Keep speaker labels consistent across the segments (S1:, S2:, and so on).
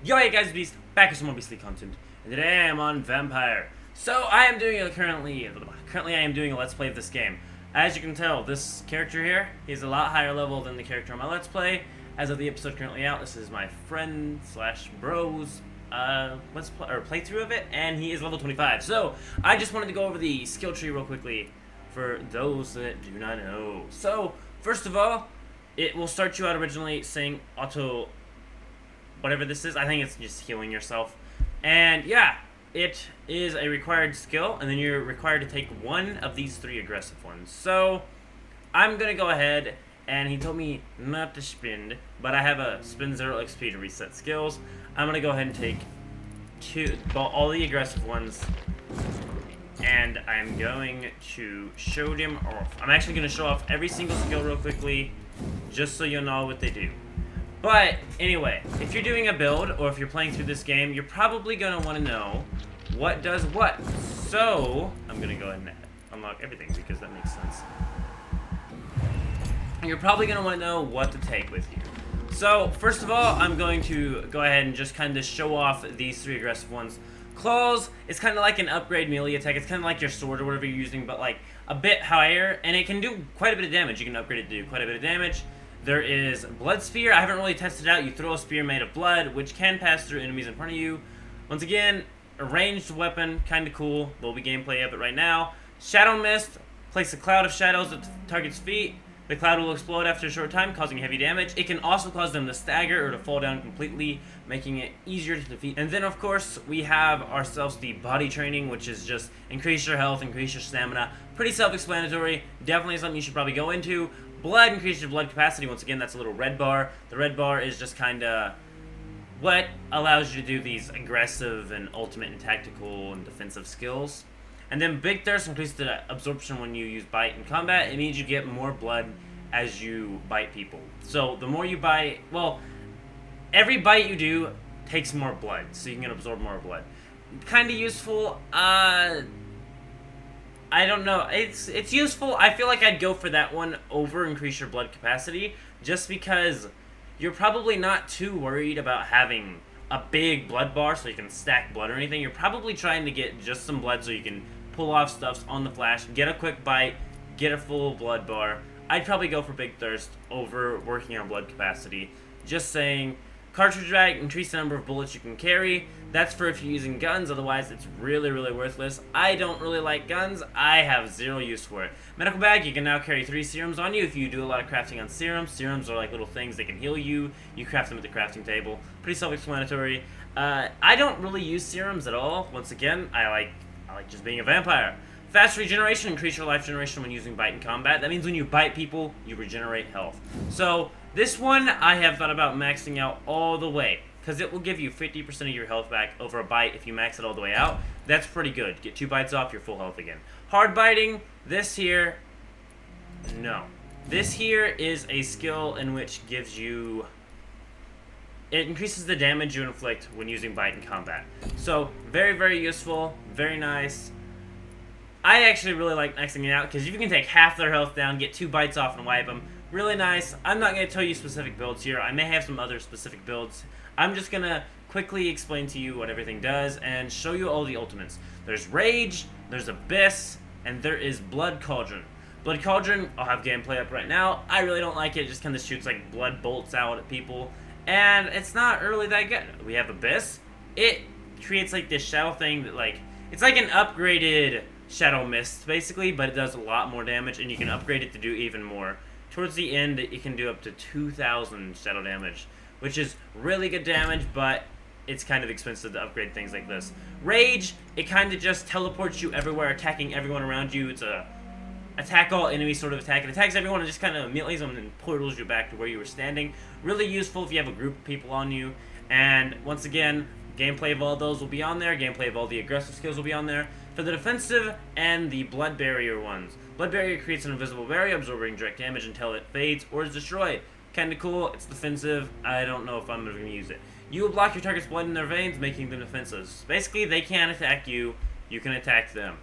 S1: Yo, hey guys, Beast, back with some more Beastly content, and today I am on Vampyr. So I am doing currently I am doing a Let's Play of this game. As you can tell, this character here is a lot higher level than the character on my Let's Play. As of the episode currently out, this is my friend slash bro's Let's Play or playthrough of it, and he is level 25. So I just wanted to go over the skill tree real quickly for those that do not know. So first of all, it will start you out originally saying auto. Whatever this is, I think it's just healing yourself. And yeah, it is a required skill, and then you're required to take one of these three aggressive ones. So I'm gonna go ahead, and he told me not to spend, but I have a spend 0 XP to reset skills. I'm gonna go ahead and take all the aggressive ones, and I'm going to show them off. I'm actually gonna show off every single skill real quickly, just so you'll know what they do. But anyway, if you're doing a build, or if you're playing through this game, you're probably going to want to know what does what. So, I'm going to go ahead and unlock everything because that makes sense. You're probably going to want to know what to take with you. So, first of all, I'm going to go ahead and just kind of show off these three aggressive ones. Claws is kind of like an upgrade melee attack. It's kind of like your sword or whatever you're using, but like a bit higher, and it can do quite a bit of damage. You can upgrade it to do quite a bit of damage. There is Blood Spear. I haven't really tested it out. You throw a spear made of blood, which can pass through enemies in front of you. Once again, a ranged weapon, kind of cool. There'll be gameplay of it right now. Shadow Mist. Place a cloud of shadows at the target's feet. The cloud will explode after a short time, causing heavy damage. It can also cause them to stagger or to fall down completely, making it easier to defeat. And then, of course, we have ourselves the body training, which is just increase your health, increase your stamina. Pretty self-explanatory. Definitely something you should probably go into. Blood increases your blood capacity. Once again, that's a little red bar. The red bar is just kind of what allows you to do these aggressive and ultimate and tactical and defensive skills. And then Big Thirst increases the absorption when you use bite in combat. It means you get more blood as you bite people. So the more you bite, well, every bite you do takes more blood, so you can absorb more blood. Kind of useful. I don't know. It's useful. I feel like I'd go for that one over increase your blood capacity, just because you're probably not too worried about having a big blood bar so you can stack blood or anything. You're probably trying to get just some blood so you can pull off stuffs on the flash, get a quick bite, get a full blood bar. I'd probably go for Big Thirst over working on blood capacity. Just saying. Cartridge Bag, increase the number of bullets you can carry. That's for if you're using guns, otherwise it's really, really worthless. I don't really like guns. I have zero use for it. Medical Bag, you can now carry 3 serums on you if you do a lot of crafting on serums. Serums are like little things that can heal you. You craft them at the crafting table. Pretty self-explanatory. I don't really use serums at all. Once again, I like just being a vampire. Fast Regeneration, increase your life generation when using bite in combat. That means when you bite people, you regenerate health. So, this one I have thought about maxing out all the way, because it will give you 50% of your health back over a bite if you max it all the way out. That's pretty good. Get 2 bites off, you're full health again. Hard biting, this here, no. This here is a skill in which gives you... It increases the damage you inflict when using bite in combat. So, very, very useful, very nice. I actually really like maxing it out, because if you can take half their health down, get 2 bites off and wipe them, really nice. I'm not going to tell you specific builds here. I may have some other specific builds. I'm just going to quickly explain to you what everything does and show you all the ultimates. There's Rage, there's Abyss, and there is Blood Cauldron. Blood Cauldron, I'll have gameplay up right now. I really don't like it. It just kind of shoots like blood bolts out at people. And it's not really that good. We have Abyss. It creates like this shadow thing that like... It's like an upgraded Shadow Mist, basically, but it does a lot more damage, and you can upgrade it to do even more. Towards the end, it can do up to 2,000 shadow damage, which is really good damage, but it's kind of expensive to upgrade things like this. Rage, it kind of just teleports you everywhere, attacking everyone around you. It's a attack all enemies sort of attack. It attacks everyone and just kind of melees them and portals you back to where you were standing. Really useful if you have a group of people on you. And once again, gameplay of all those will be on there. Gameplay of all the aggressive skills will be on there. For the defensive and the blood barrier ones. Blood barrier creates an invisible barrier, absorbing direct damage until it fades or is destroyed. Kinda cool, it's defensive. I don't know if I'm going to use it. You will block your target's blood in their veins, making them defenseless. Basically, they can't attack you, you can attack them.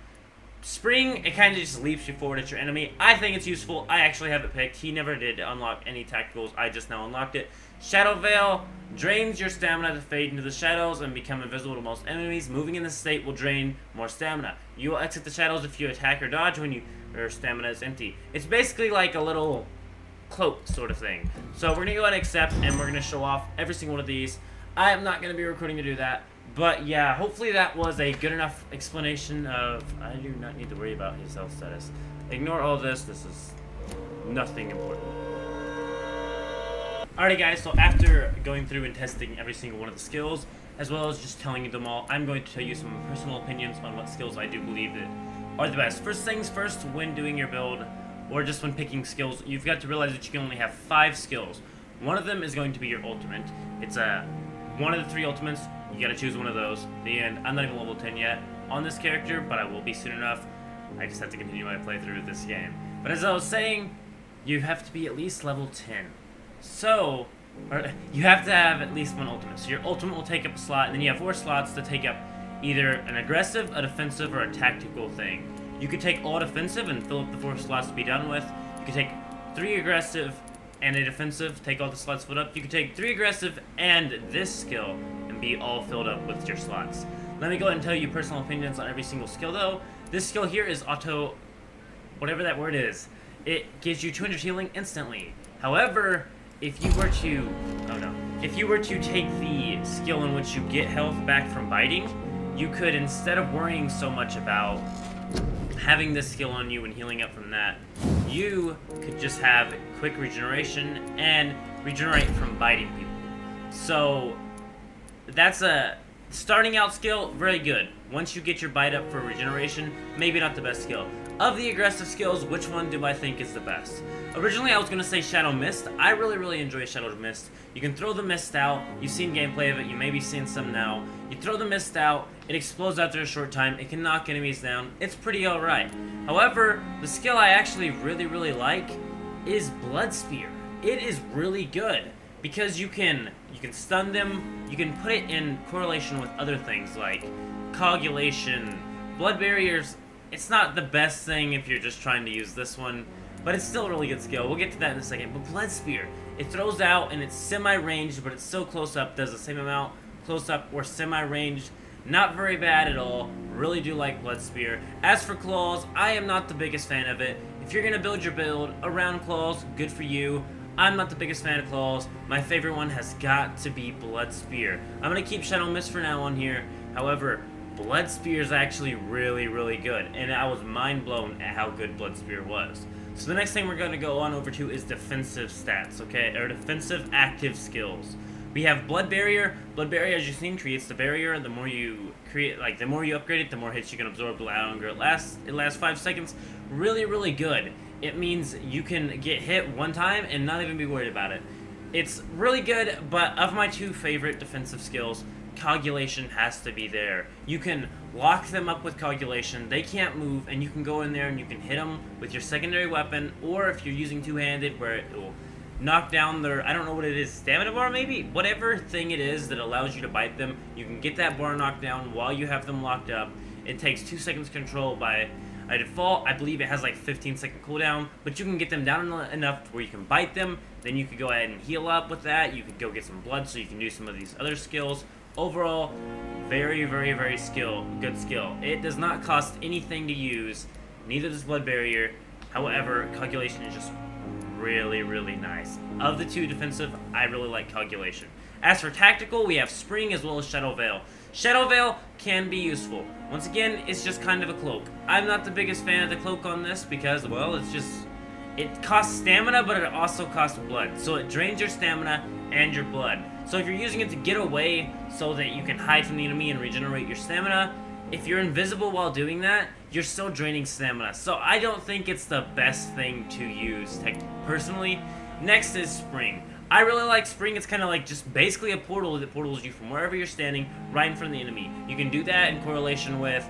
S1: Spring, it kind of just leaps you forward at your enemy. I think it's useful. I actually have it picked. He never did unlock any tacticals. I just now unlocked it. Shadow Veil drains your stamina to fade into the shadows and become invisible to most enemies. Moving in this state will drain more stamina. You will exit the shadows if you attack or dodge when your stamina is empty. It's basically like a little cloak sort of thing. So we're going to go ahead and accept, and we're going to show off every single one of these. I am not going to be recording to do that. But yeah, hopefully that was a good enough explanation of... I do not need to worry about his health status. Ignore all this. This is nothing important. Alrighty guys, so after going through and testing every single one of the skills, as well as just telling you them all, I'm going to tell you some personal opinions on what skills I do believe that are the best. First things first, when doing your build, or just when picking skills, you've got to realize that you can only have 5 skills. One of them is going to be your ultimate. It's one of the 3 ultimates. You gotta choose one of those. The end. I'm not even level 10 yet on this character, but I will be soon enough. I just have to continue my playthrough of this game. But as I was saying, you have to be at least level 10. So, you have to have at least 1 ultimate. So your ultimate will take up a slot, and then you have 4 slots to take up either an aggressive, a defensive, or a tactical thing. You could take all defensive and fill up the 4 slots to be done with. You could take 3 aggressive and a defensive, take all the slots filled up. You could take 3 aggressive and this skill and be all filled up with your slots. Let me go ahead and tell you personal opinions on every single skill though. This skill here is auto, whatever that word is. It gives you 200 healing instantly. However, if you were to take the skill in which you get health back from biting, you could, instead of worrying so much about having this skill on you and healing up from that, you could just have quick regeneration and regenerate from biting people. So that's a starting out skill, very good. Once you get your bite up for regeneration, maybe not the best skill. Of the aggressive skills, which one do I think is the best? Originally, I was going to say Shadow Mist. I really enjoy Shadow Mist. You can throw the mist out. You've seen gameplay of it. You may be seeing some now. You throw the mist out. It explodes after a short time. It can knock enemies down. It's pretty alright. However, the skill I actually really like is Blood Spear. It is really good because you can stun them. You can put it in correlation with other things like coagulation, blood barriers. It's not the best thing if you're just trying to use this one, but it's still a really good skill. We'll get to that in a second. But Blood Spear, it throws out and it's semi-ranged, but it's so close up, does the same amount close up or semi-ranged. Not very bad at all. Really do like Blood Spear. As for claws, I am not the biggest fan of it. If you're gonna build your build around claws, good for you. I'm not the biggest fan of claws. My favorite one has got to be Blood Spear. I'm gonna keep Shadow Mist for now on here. However, Blood Spear is actually really good, and I was mind blown at how good Blood Spear was. So the next thing we're going to go on over to is defensive stats, okay, or defensive active skills. We have Blood Barrier. Blood Barrier, as you've seen, creates the barrier. The more you create, like the more you upgrade it, the more hits you can absorb. The longer it lasts 5 seconds. Really good. It means you can get hit one time and not even be worried about it. It's really good, but of my 2 favorite defensive skills, Coagulation has to be there. You can lock them up with Coagulation, they can't move, and you can go in there and you can hit them with your secondary weapon, or if you're using two-handed where it will knock down their, I don't know what it is, stamina bar maybe? Whatever thing it is that allows you to bite them, you can get that bar knocked down while you have them locked up. It takes 2 seconds control by default. I believe it has like 15-second cooldown, but you can get them down enough where you can bite them, then you could go ahead and heal up with that. You could go get some blood so you can do some of these other skills. Overall, very good skill. It does not cost anything to use, neither does Blood Barrier. However, Coagulation is just really nice. Of the 2 defensive, I really like Coagulation. As for tactical, we have Spring as well as Shadow Veil. Shadow Veil can be useful. Once again, it's just kind of a cloak. I'm not the biggest fan of the cloak on this because, well, it costs stamina, but it also costs blood. So it drains your stamina and your blood. So if you're using it to get away so that you can hide from the enemy and regenerate your stamina, if you're invisible while doing that, you're still draining stamina. So I don't think it's the best thing to use, personally. Next is Spring. I really like Spring. It's kind of like just basically a portal that portals you from wherever you're standing right in front of the enemy. You can do that in correlation with...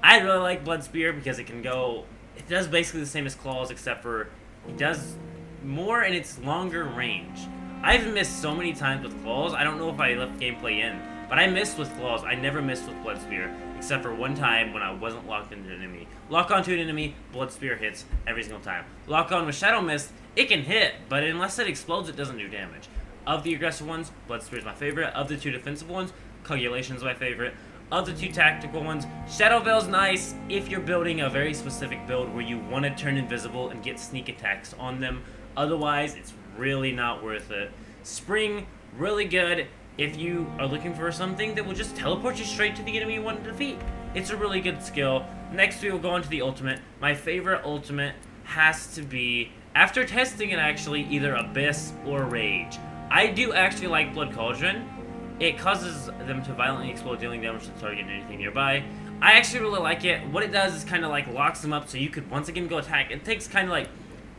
S1: I really like Blood Spear because it can go... It does basically the same as Claws, except for it does more and it's longer range. I've missed so many times with Claws, I don't know if I left gameplay in, But I missed with claws. I never missed with blood spear, except for one time when I wasn't locked into an enemy. Lock onto an enemy, blood spear hits every single time. Lock on with shadow mist, it can hit, but unless it explodes, it doesn't do damage. Of the aggressive ones, blood spear is my favorite. Of the 2 defensive ones, coagulation is my favorite. Of the 2 tactical ones, Shadow Veil's nice if you're building a very specific build where you want to turn invisible and get sneak attacks on them. Otherwise, it's really not worth it. Spring, really good if you are looking for something that will just teleport you straight to the enemy you want to defeat. It's a really good skill. Next, we will go on to the ultimate. My favorite ultimate has to be, after testing it actually, either Abyss or Rage. I do actually like Blood Cauldron. It causes them to violently explode, dealing damage to the target and anything nearby. I actually really like it. What it does is kind of like locks them up so you could once again go attack. It takes kind of like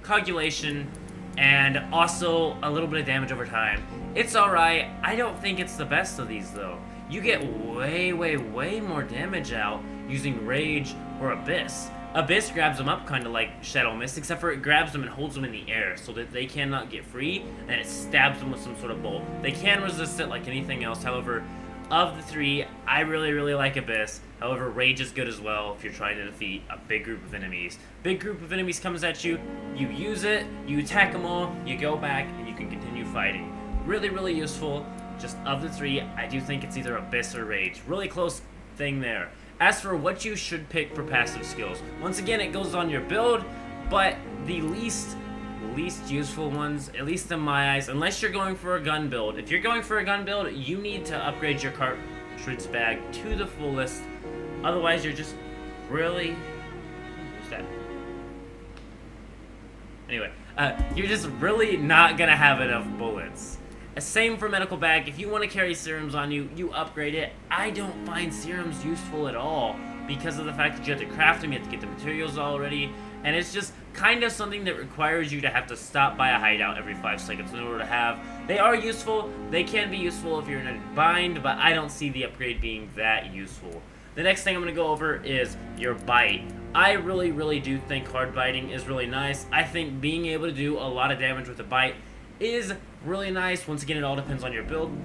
S1: coagulation and also a little bit of damage over time. It's alright. I don't think it's the best of these though. You get way, way, way more damage out using Rage or Abyss. Abyss grabs them up kind of like Shadow Mist, except for it grabs them and holds them in the air so that they cannot get free, and it stabs them with some sort of bolt. They can resist it like anything else. However, of the 3, I really, really like Abyss. However, Rage is good as well if you're trying to defeat a big group of enemies. Big group of enemies comes at you, you use it, you attack them all, you go back, and you can continue fighting. Really, really useful. Just of the 3, I do think it's either Abyss or Rage. Really close thing there. As for what you should pick for passive skills, once again, it goes on your build, but the least useful ones, at least in my eyes, unless you're going for a gun build. If you're going for a gun build, you need to upgrade your Cartridge Bag to the fullest. Otherwise, you're just really... Who's that? Anyway, you're just really not gonna have enough bullets. Same for medical bag. If you want to carry serums on you, you upgrade it. I don't find serums useful at all because of the fact that you have to craft them, you have to get the materials already, and it's just kind of something that requires you to have to stop by a hideout every 5 seconds in order to have. They are useful. They can be useful if you're in a bind, but I don't see the upgrade being that useful. The next thing I'm going to go over is your bite. I really, really do think hard biting is really nice. I think being able to do a lot of damage with a bite is really nice. Once again, it all depends on your build.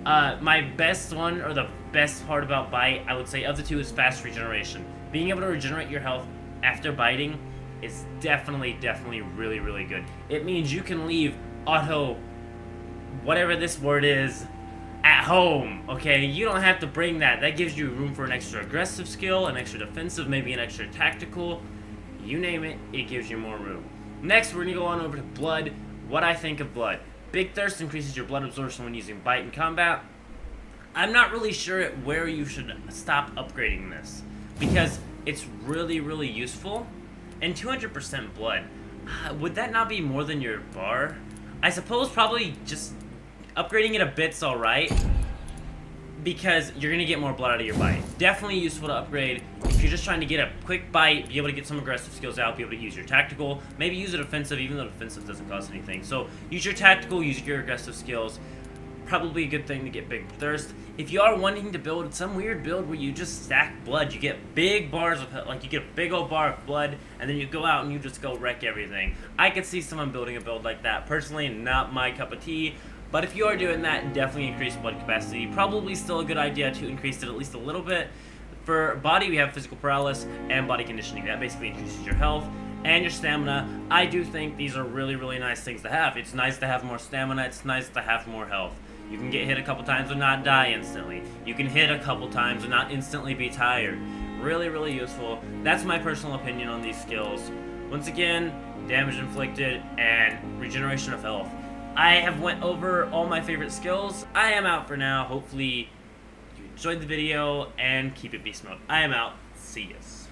S1: My best one, or the best part about bite, I would say of the 2, is fast regeneration. Being able to regenerate your health after biting is definitely really, really good. It means you can leave auto, whatever this word is, at home, okay? You don't have to bring that. That gives you room for an extra aggressive skill, an extra defensive, maybe an extra tactical. You name it, it gives you more room. Next, we're going to go on over to blood. What I think of blood. Big Thirst increases your blood absorption when using bite in combat. I'm not really sure where you should stop upgrading this, because it's really, really useful. And 200% blood, would that not be more than your bar? I suppose probably just upgrading it a bit's alright, because you're going to get more blood out of your bite. Definitely useful to upgrade if you're just trying to get a quick bite, be able to get some aggressive skills out, be able to use your tactical, maybe use a defensive, even though defensive doesn't cost anything. So use your tactical, use your aggressive skills. Probably a good thing to get Big Thirst. If you are wanting to build some weird build where you just stack blood, you get big bars of, like you get a big old bar of blood, and then you go out and you just go wreck everything. I could see someone building a build like that. Personally, not my cup of tea. But if you are doing that, definitely increase blood capacity. Probably still a good idea to increase it at least a little bit. For body, we have physical paralysis and body conditioning. That basically increases your health and your stamina. I do think these are really, really nice things to have. It's nice to have more stamina. It's nice to have more health. You can get hit a couple times and not die instantly. You can hit a couple times and not instantly be tired. Really, really useful. That's my personal opinion on these skills. Once again, damage inflicted and regeneration of health. I have went over all my favorite skills. I am out for now. Hopefully you enjoyed the video and keep it beast mode. I am out. See yas.